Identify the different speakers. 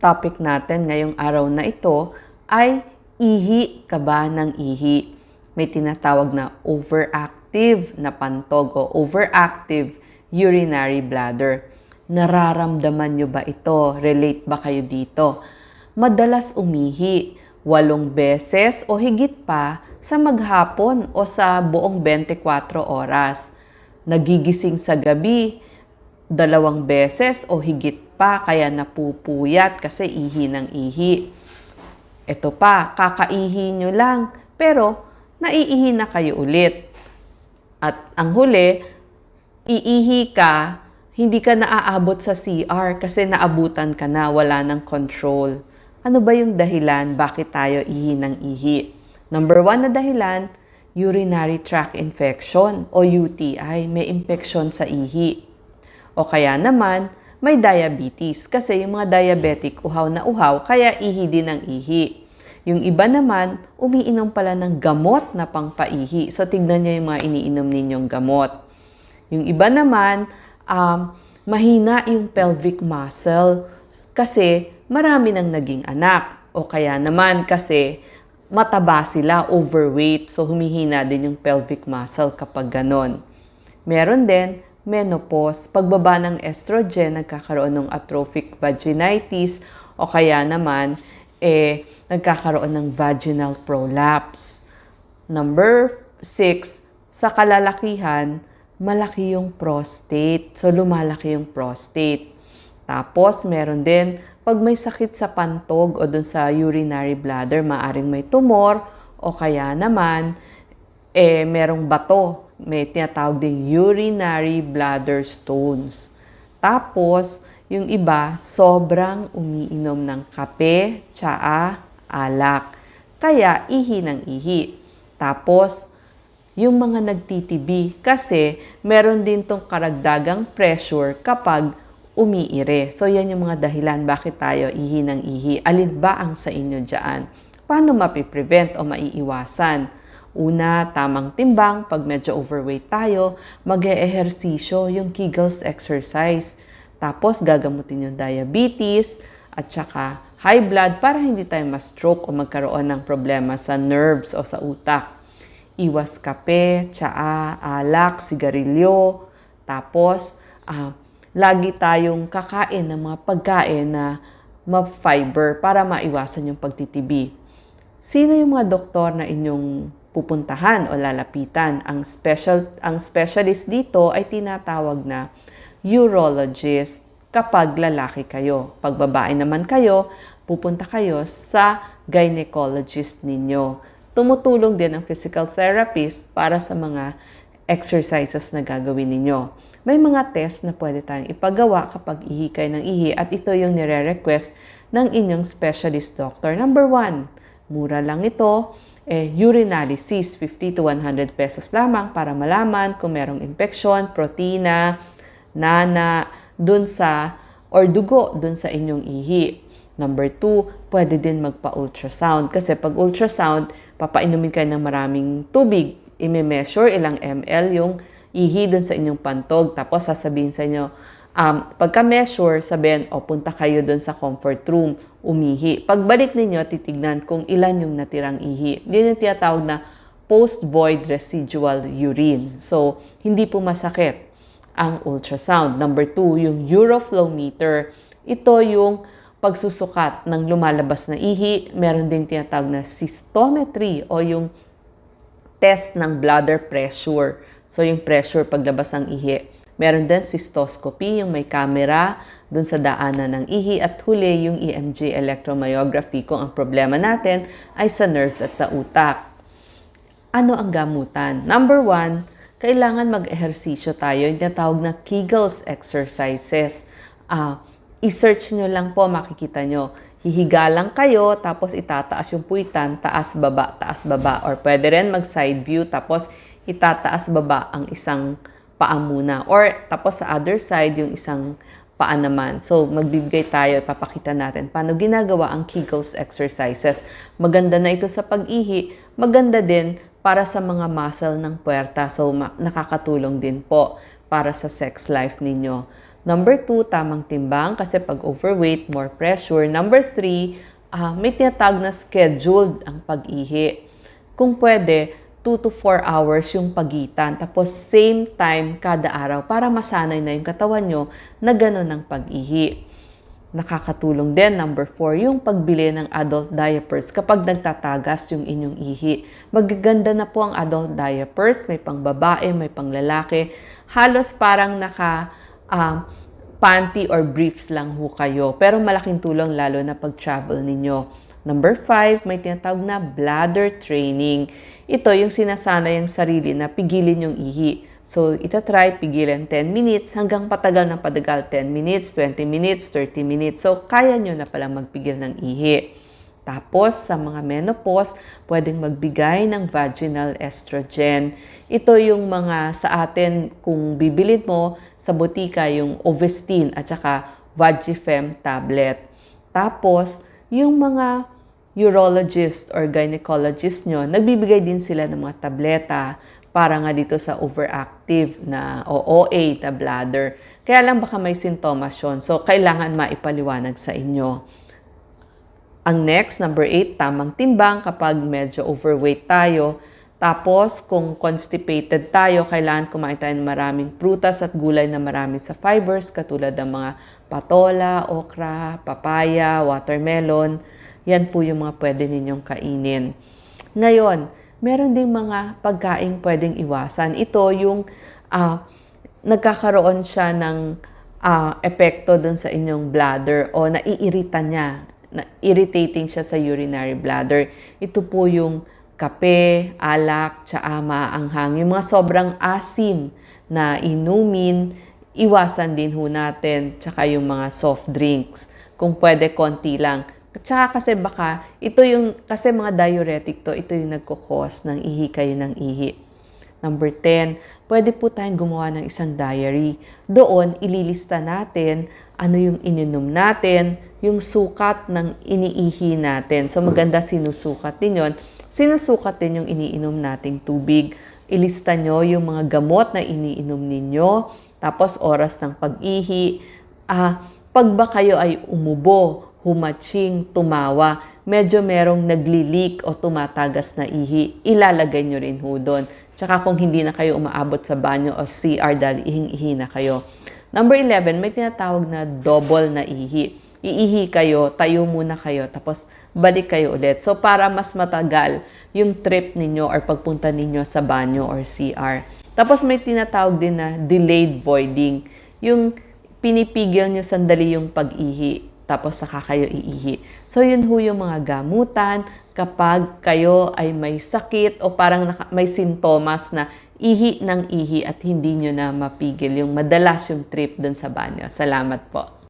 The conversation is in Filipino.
Speaker 1: topic natin ngayong araw na ito ay ihi ka ba ng ihi? May tinatawag na overactive na pantog o overactive urinary bladder. Nararamdaman nyo ba ito? Relate ba kayo dito? Madalas umihi 8 beses o higit pa sa maghapon o sa buong 24 oras. Nagigising sa gabi 2 beses o higit pa kaya napupuyat kasi ihi ng ihi. Ito pa, kakaihi nyo lang pero naiihi na kayo ulit. At ang huli, iihi ka, hindi ka naaabot sa CR kasi naabutan ka na, wala ng control. Ano ba yung dahilan bakit tayo ihi ng ihi? Number 1 na dahilan, urinary tract infection o UTI, may infection sa ihi. O kaya naman, may diabetes kasi yung mga diabetic uhaw na uhaw kaya ihi din ng ihi. Yung iba naman, umiinom pala ng gamot na pangpaihi. So tignan nyo yung mga iniinom ninyong gamot. Yung iba naman, mahina yung pelvic muscle kasi marami nang naging anak. O kaya naman kasi mataba sila, overweight. So humihina din yung pelvic muscle kapag ganon. Meron din menopause, pagbaba ng estrogen, nagkakaroon ng atrophic vaginitis o kaya naman nagkakaroon ng vaginal prolapse. Number 6, sa kalalakihan, malaki yung prostate. So, lumalaki yung prostate. Tapos, meron din, pag may sakit sa pantog o dun sa urinary bladder, maaring may tumor o kaya naman, merong bato. May tinatawag ding urinary bladder stones. Tapos, yung iba, sobrang umiinom ng kape, tsaa, alak. Kaya, ihi ng ihi. Tapos, yung mga nagtitibi kasi meron din tong karagdagang pressure kapag umiire. So, yan yung mga dahilan bakit tayo ihi ng ihi. Alin ba ang sa inyo dyan? Paano mapiprevent o maiiwasan? Una, tamang timbang. Pag medyo overweight tayo, mag-eehersisyo, yung Kegels exercise. Tapos, gagamutin yung diabetes at saka high blood para hindi tayo ma-stroke o magkaroon ng problema sa nerves o sa utak. Iwas kape, tsaa, alak, sigarilyo. Tapos, lagi tayong kakain ng mga pagkain na ma-fiber para maiwasan yung pagtitibi. Sino yung mga doktor na inyong pupuntahan o lalapitan? Ang specialist dito ay tinatawag na urologist kapag lalaki kayo. Pag babae naman kayo, pupunta kayo sa gynecologist ninyo. Tumutulong din ang physical therapist para sa mga exercises na gagawin ninyo. May mga test na pwede tayong ipagawa kapag ihi kayo ng ihi at ito yung nire-request ng inyong specialist doctor. Number 1, mura lang ito. Urinalysis, 50 to 100 pesos lamang para malaman kung merong infection, protina, nana, dugo dun sa inyong ihi. Number 2, pwede din magpa-ultrasound. Kasi pag ultrasound, papainumin kayo ng maraming tubig. I-measure ilang ml yung ihi dun sa inyong pantog. Tapos sasabihin sa inyo, pagka-measure, sabihin, punta kayo dun sa comfort room, umihi. Pagbalik ninyo, titignan kung ilan yung natirang ihi. Yun yung tinatawag na post-void residual urine. So, hindi po masakit ang ultrasound. Number 2, yung uroflowmeter. Ito yung pagsusukat ng lumalabas na ihi. Meron din tinatawag na cystometry o yung test ng bladder pressure. So, yung pressure paglabas ng ihi. Meron din cystoscopy, yung may camera dun sa daanan ng ihi. At huli, yung EMG electromyography kung ang problema natin ay sa nerves at sa utak. Ano ang gamutan? Number 1, kailangan mag-ehersisyo tayo. Yung tinatawag na Kegels exercises. I-search nyo lang po, makikita nyo. Hihiga lang kayo, tapos itataas yung puwitan, taas, baba. Or pwede rin mag-side view, tapos itataas, baba ang isang paa muna. Or tapos sa other side, yung isang paa naman. So, magbibigay tayo, papakita natin paano ginagawa ang Kegels exercises. Maganda na ito sa pag-ihi, maganda din para sa mga muscle ng puwerta. So, nakakatulong din po para sa sex life ninyo. Number 2, tamang timbang kasi pag overweight, more pressure. Number 3, may tinatawag na scheduled ang pag-ihi. Kung pwede, 2 to 4 hours yung pagitan. Tapos same time kada araw para masanay na yung katawan nyo na gano'n ang pag-ihi. Nakakatulong din, number 4, yung pagbili ng adult diapers kapag nagtatagas yung inyong ihi. Magaganda na po ang adult diapers, may pang babae, may pang lalaki. Halos parang panty or briefs lang ho kayo. Pero malaking tulong lalo na pag-travel ninyo. Number 5, may tinatawag na bladder training. Ito yung sinasanay ang sarili na pigilin yung ihi. So, itatry, pigilan 10 minutes hanggang patagal ng patagal 10 minutes, 20 minutes, 30 minutes. So, kaya nyo na pala magpigil ng ihi. Tapos, sa mga menopause, pwedeng magbigay ng vaginal estrogen. Ito yung mga sa atin, kung bibilin mo sa botika, yung Ovestin at saka Vagifem tablet. Tapos, yung mga urologist or gynecologist nyo, nagbibigay din sila ng mga tableta para nga dito sa overactive na o OA na bladder. Kaya lang baka may sintomas yun. So, kailangan maipaliwanag sa inyo. Ang next, number 8, tamang timbang kapag medyo overweight tayo. Tapos, kung constipated tayo, kailangan kumain tayo ng maraming prutas at gulay na marami sa fibers, katulad ng mga patola, okra, papaya, watermelon. Yan po yung mga pwede ninyong kainin. Ngayon, meron ding mga pagkain pwedeng iwasan. Ito yung nagkakaroon siya ng epekto dun sa inyong bladder o naiirita niya. Irritating siya sa urinary bladder. Ito po yung kape, alak, tsaa, maanghang. Yung mga sobrang asim na inumin, iwasan din ho natin. Tsaka yung mga soft drinks. Kung pwede, konti lang. Tsaka kasi baka, kasi mga diuretic to, ito yung nagkukos ng ihi kayo ng ihi. Number 10, pwede po tayong gumawa ng isang diary. Doon, ililista natin ano yung ininom natin, yung sukat ng iniihi natin. So maganda sinusukat din yun. Sinusukat din yung iniinom nating tubig. Ilista nyo yung mga gamot na iniinom ninyo. Tapos oras ng pag-ihi. Pag ba kayo ay umubo, humaching, tumawa, medyo merong nagli-leak o tumatagas na ihi, ilalagay nyo rin ho doon. Tsaka kung hindi na kayo umaabot sa banyo o CR dahil ihing-ihi na kayo. Number 11, may tinatawag na double na ihi. Iihi kayo, tayo muna kayo, tapos balik kayo ulit. So para mas matagal yung trip ninyo or pagpunta ninyo sa banyo or CR. Tapos may tinatawag din na delayed voiding. Yung pinipigil nyo sandali yung pag-ihi. Tapos saka kayo iihi. So yun ho yung mga gamutan kapag kayo ay may sakit o parang may sintomas na ihi ng ihi at hindi nyo na mapigil yung madalas yung trip dun sa banyo. Salamat po.